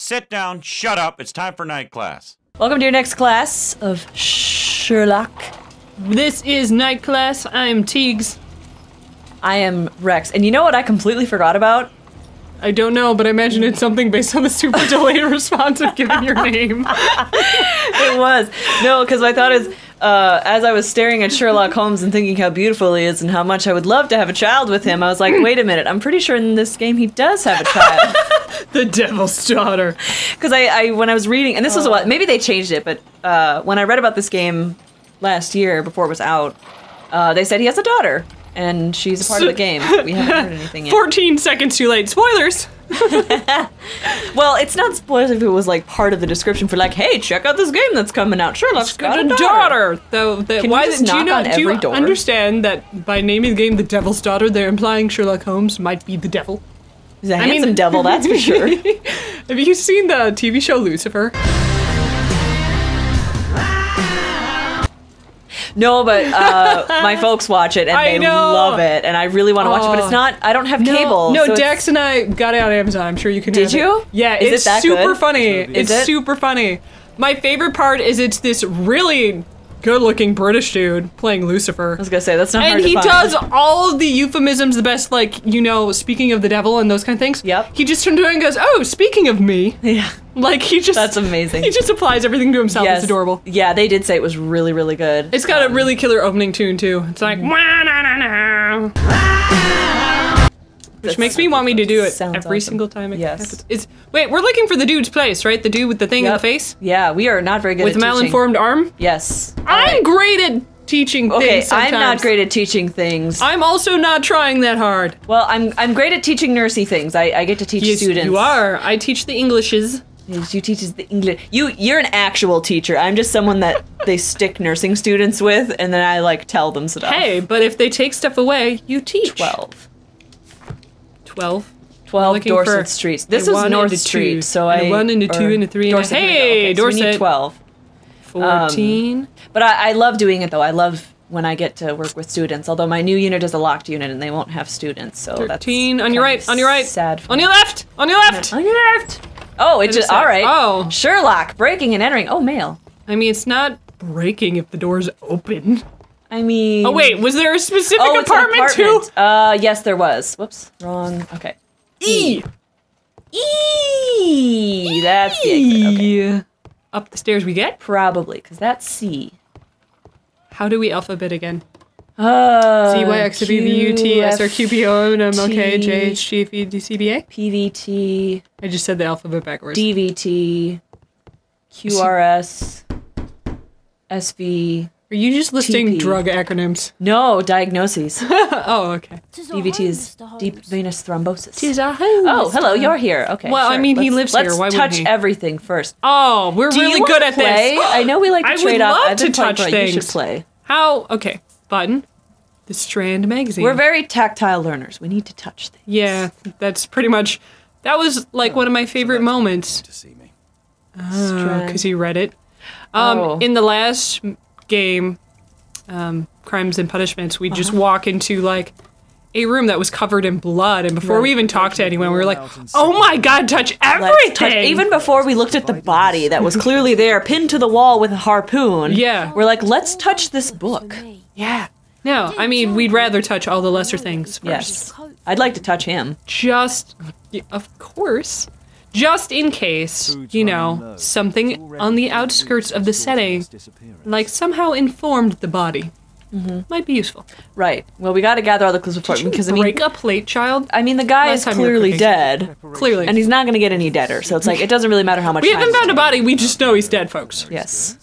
Sit down, shut up, it's time for night class. Welcome to your next class of Sherlock. This is night class. I am Teagues. I am Rex. And you know what I completely forgot about? I don't know, but I imagine it's something based on the super delayed response of giving your name. It was. No, because my thought is, as I was staring at Sherlock Holmes and thinking how beautiful he is and how much I would love to have a child with him, I was like, wait a minute, I'm pretty sure in this game he does have a child. The Devil's Daughter. Because when I was reading, and this was what, maybe they changed it, but when I read about this game last year, before it was out, they said he has a daughter. And she's a part of the game. We haven't heard anything yet. 14 seconds too late. Spoilers! Well, it's not spoilers if it was like part of the description for like, hey, check out this game that's coming out. Sherlock's got a daughter. Though, Can you just knock on every door? Understand that by naming the game The Devil's Daughter, they're implying Sherlock Holmes might be the devil? He's a handsome devil, that's for sure. Have you seen the TV show Lucifer? No, but my folks watch it and they love it, and I really want to watch it, but it's not. I don't have cable. No, so Dax and I got it on Amazon. I'm sure you can. Did you? Yeah, it's that super good? funny. It's super funny. My favorite part is it's this really good-looking British dude playing Lucifer. I was gonna say that's not hard and to he find. does all of the euphemisms the best, like, you know, speaking of the devil and those kind of things. Yep. He just turned around and goes, "Oh, speaking of me." Yeah. Like he just. That's amazing. He just applies everything to himself. Yes. It's adorable. Yeah, they did say it was really, really good. It's got a really killer opening tune too. It's like, which makes me want me to do it every single time it happens. Wait, we're looking for the dude's place, right? The dude with the thing in the face? Yeah, we are not very good with at teaching. With malinformed arm? Yes. I'm great at teaching things sometimes. I'm not great at teaching things. I'm also not trying that hard. Well, I'm great at teaching nursey things. I get to teach students. You are. I teach the Englishes. Yes, you teach the English. You're an actual teacher. I'm just someone that they stick nursing students with, and then I like tell them stuff. Hey, but if they take stuff away, you teach. 12 Dorset Streets. This is North Street, so a 1 and a 2 and a 3 and a... Hey, Dorset. So we need 12. 14. But I love doing it, though. I love when I get to work with students, although my new unit is a locked unit, and they won't have students, so 13. That's on your right, on your right. Sad. On your left! On your left! On your left! Oh, it just... All right. Oh. Sherlock, breaking and entering. Oh, mail. I mean, it's not breaking if the door's open. I mean... Oh, wait, was there a specific apartment, too? Yes, there was. Whoops, wrong. Okay. E! That's the exit. Okay. Up the stairs we get? Probably, because that's C. How do we alphabet again? C, Y, X, W, V, U, T, S, R, Q, P, O, N, M, O, K, J, H, G, F, E, D, C, B, A? P, V, T... I just said the alphabet backwards. D, V, T... Q, R, S... S, V... Are you just listing TP. drug acronyms? No, diagnoses. Oh, okay. DVT is deep venous thrombosis. Oh, hello, you're here. Okay. Well, sure. I mean, he lives here. Why Let's wouldn't touch he? everything first. Oh, we're really good at play? this. I know we like to trade off. I would love to touch things. You should play. How? Okay, button. The Strand magazine. We're very tactile learners. We need to touch things. Yeah, that's pretty much. That was like one of my favorite moments. To see me. Because he read it. In the last game, Crimes and Punishments, we just walk into like a room that was covered in blood, and before we even talked to anyone, we were like, "Oh my god, touch everything!" Even before we looked at the body that was clearly there, pinned to the wall with a harpoon. Yeah, we're like, "Let's touch this book." Yeah. No, I mean, we'd rather touch all the lesser things first. Yes. I'd like to touch him. Just, of course, just in case, you know, something on the outskirts of the setting, like somehow informed the body. Might be useful. Right. Well, we got to gather all the clues before, because I mean, break a plate, child. I mean, the guy is clearly dead. Clearly, and he's not going to get any deader. So it's like it doesn't really matter how much. We haven't found a body. We just know he's dead, folks. Yes.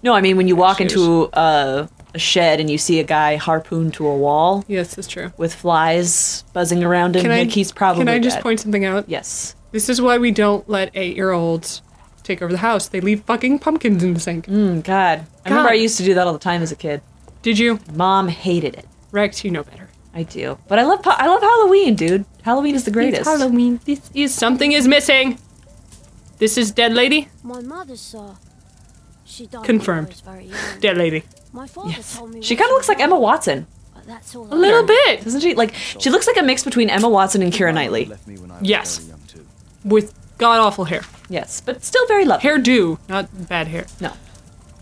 No, I mean when you walk into a shed and you see a guy harpooned to a wall. Yes, that's true. With flies buzzing around him, like he's probably dead. Can I just point something out? Yes. This is why we don't let 8-year-olds take over the house. They leave fucking pumpkins in the sink. God. I remember I used to do that all the time as a kid. Did you? Mom hated it. Rex, you know better. I do. But I love Halloween, dude. Halloween is the greatest. It's Halloween. This is something is missing. This is dead lady? My mother saw. She died. Confirmed. Dead lady. My father told me she kind of looks like Emma Watson. That's all a little bit. Doesn't she? Like, she looks like a mix between Emma Watson and Keira Knightley. Yes. With god-awful hair. Yes, but still very lovely. Hairdo, not bad hair. No.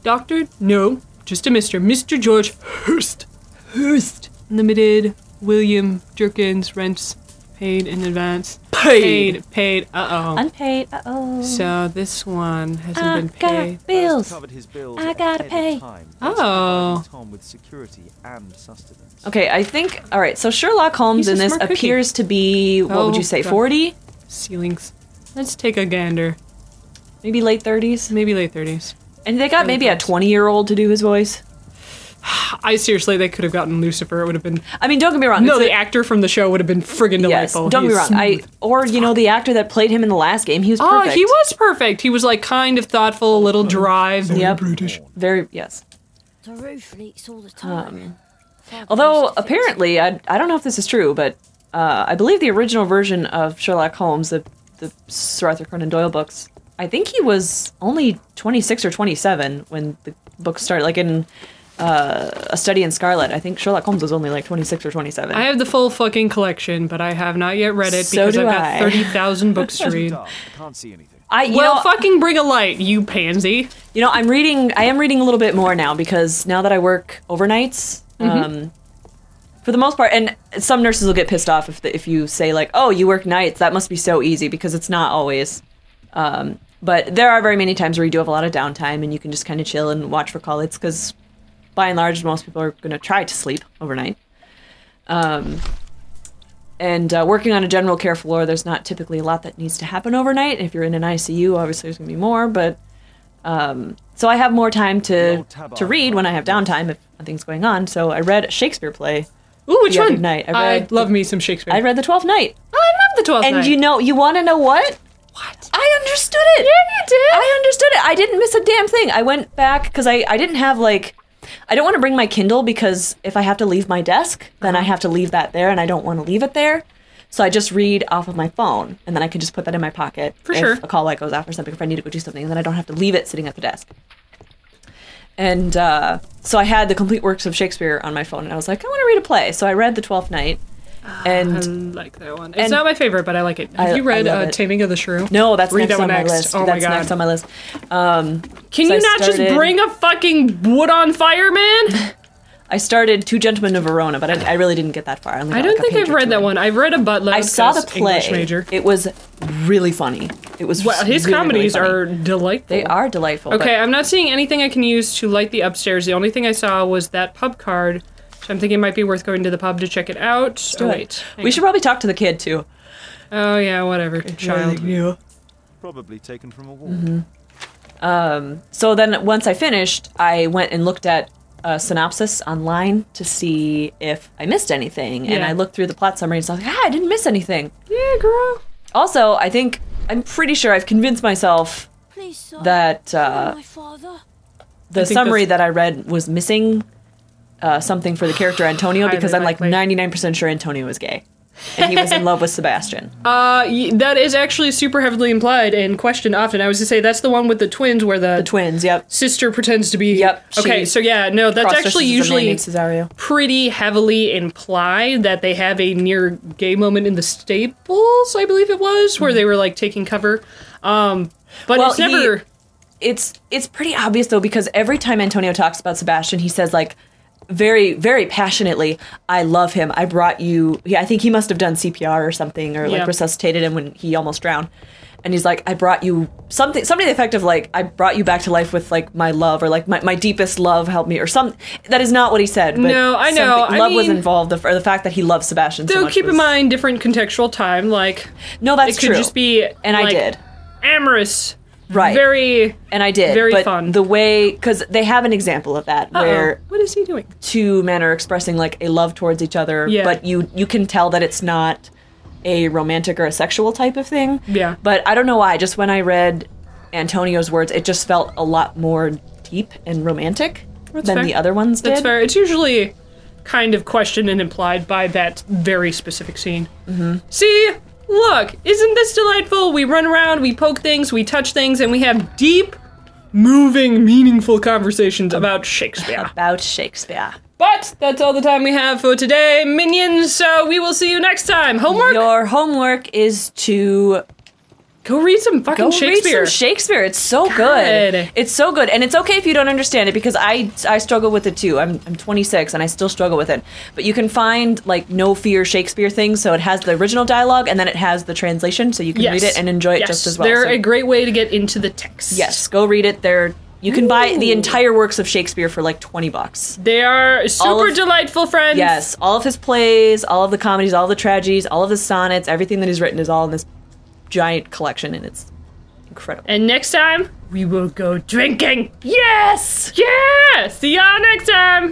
Doctor? No, just a Mr. Mr. George Hurst. Hurst. Limited, William Jerkins, rents paid in advance. Paid. Paid, uh-oh. Unpaid, uh-oh. So this one hasn't been paid. Got bills. Covered his bills I gotta ahead pay. of time, Oh. providing Tom with security and sustenance. Okay, I think, all right, so Sherlock Holmes He's a in this smart cookie. appears to be, what would Oh, you say, God. 40? Ceilings. Let's take a gander. Maybe late 30s? Maybe late 30s. And they got maybe a 20-year-old to do his voice. They could have gotten Lucifer. It would have been. I mean, don't get me wrong. No, it's the actor from the show would have been friggin' yes, delightful. don't He get me is wrong. smooth. Or, you know, the actor that played him in the last game, he was Oh, perfect. he was perfect. He was like kind of thoughtful, a little dry. Yep. British. Very, yes. The roof leaks all the time. Father Although, used to fix it. apparently, I don't know if this is true, but I believe the original version of Sherlock Holmes, the Sir Arthur Conan Doyle books, I think he was only 26 or 27 when the book started. Like in A Study in Scarlet, I think Sherlock Holmes was only like 26 or 27. I have the full fucking collection, but I have not yet read it So because do I've got I. 30,000 books to read. Dark, can't see anything. Fucking bring a light, you pansy. You know, I am reading a little bit more now because now that I work overnights, for the most part, and some nurses will get pissed off if you say like, oh, you work nights, that must be so easy, because it's not always. But there are very many times where you do have a lot of downtime and you can just kind of chill and watch for call-outs, because by and large, most people are going to try to sleep overnight. And working on a general care floor, there's not typically a lot that needs to happen overnight. If you're in an ICU, obviously there's going to be more, but so I have more time to read when I have downtime if nothing's going on. So I read a Shakespeare play. Ooh, which the other one? night. I love me some Shakespeare. I read The Twelfth Night. I love the 12th And Night. you want to know what? What? I understood it. Yeah, you did. I understood it. I didn't miss a damn thing. I went back because I didn't have like, I don't want to bring my Kindle because if I have to leave my desk, then I have to leave that there, and I don't want to leave it there. So I just read off of my phone, and then I can just put that in my pocket For if sure. a call light goes off or something, if I need to go do something, and then I don't have to leave it sitting at the desk. And so I had the complete works of Shakespeare on my phone, and I was like, I want to read a play. So I read The Twelfth Night, and I like that one. It's not my favorite, but I like it. Have you read I love it. Taming of the Shrew? no, that's Read next that on one my next. list. Oh my That's God. next on my list. Can So you I not just started- bring a fucking wood on fire, man? I started Two Gentlemen of Verona, but I really didn't get that far. I don't think I've read that one. I've read a buttload. I saw the 'cause English play. major. It was really funny. It was Well, his really, comedies really funny. are delightful. They are delightful. Okay, I'm not seeing anything I can use to light the upstairs. The only thing I saw was that pub card. So I'm thinking it might be worth going to the pub to check it out. but Wait. we should probably talk to the kid too. Oh yeah, whatever. Child. Yeah. Probably taken from a wall. So then once I finished, I went and looked at a synopsis online to see if I missed anything, and Yeah. I looked through the plot summary and I was like, I didn't miss anything. Yeah, girl. Also, I'm pretty sure I've convinced myself Please, sir. that Follow my father. the think summary that's- that I read was missing something for the character Antonio, because Highly I'm like likely. 99% sure Antonio is gay. And he was in love with Sebastian. That is actually super heavily implied and questioned often. I was to say that's the one with the twins where the, The twins, yep. sister pretends to be. Yep, Okay, she so yeah, no, that's Cross-dresses actually as a man usually named Cesario. pretty heavily implied that they have a near gay moment in the Staples, I believe it was, where they were like taking cover. But Well, it's never. It's pretty obvious though, because every time Antonio talks about Sebastian, he says like very, very passionately, I love him. I brought you. Yeah, I think he must have done CPR or something, or Yeah. like resuscitated him when he almost drowned. And he's like, I brought you something to the effect of like, I brought you back to life with like my love, or like my deepest love helped me, or some. That is not what he said. But No, I know. something- I love was mean- involved. Or the fact that he loved Sebastian so Though much keep in was- mind different contextual time, like No, that's it could true. just be And I like, did. amorous, Right. Very. And I did. Very but fun. The way, because they have an example of that where What is he doing? two men are expressing like a love towards each other, Yeah. but you can tell that it's not a romantic or a sexual type of thing. Yeah. But I don't know why. Just when I read Antonio's words, it just felt a lot more deep and romantic than fair. the other ones did. That's fair. It's usually kind of questioned and implied by that very specific scene. Mm-hmm. See, look, isn't this delightful? We run around, we poke things, we touch things, and we have deep, moving, meaningful conversations about Shakespeare. About Shakespeare. But that's all the time we have for today, minions. So we will see you next time. Homework? Your homework is to Go read some fucking Go Shakespeare. read some Shakespeare. It's so God. good. It's so good. And it's okay if you don't understand it because I struggle with it too. I'm 26 and I still struggle with it. But you can find like No Fear Shakespeare things. So it has the original dialogue and then it has the translation. So you can read it and enjoy it just as well. They're so, a great way to get into the text. yes, go read it. You can buy the entire works of Shakespeare for like $20. They are super delightful, friends. Yes, all of his plays, all of the comedies, all of the tragedies, all of his sonnets, everything that he's written is all in this giant collection and it's incredible. And next time, we will go drinking. Yes! Yeah! See y'all next time!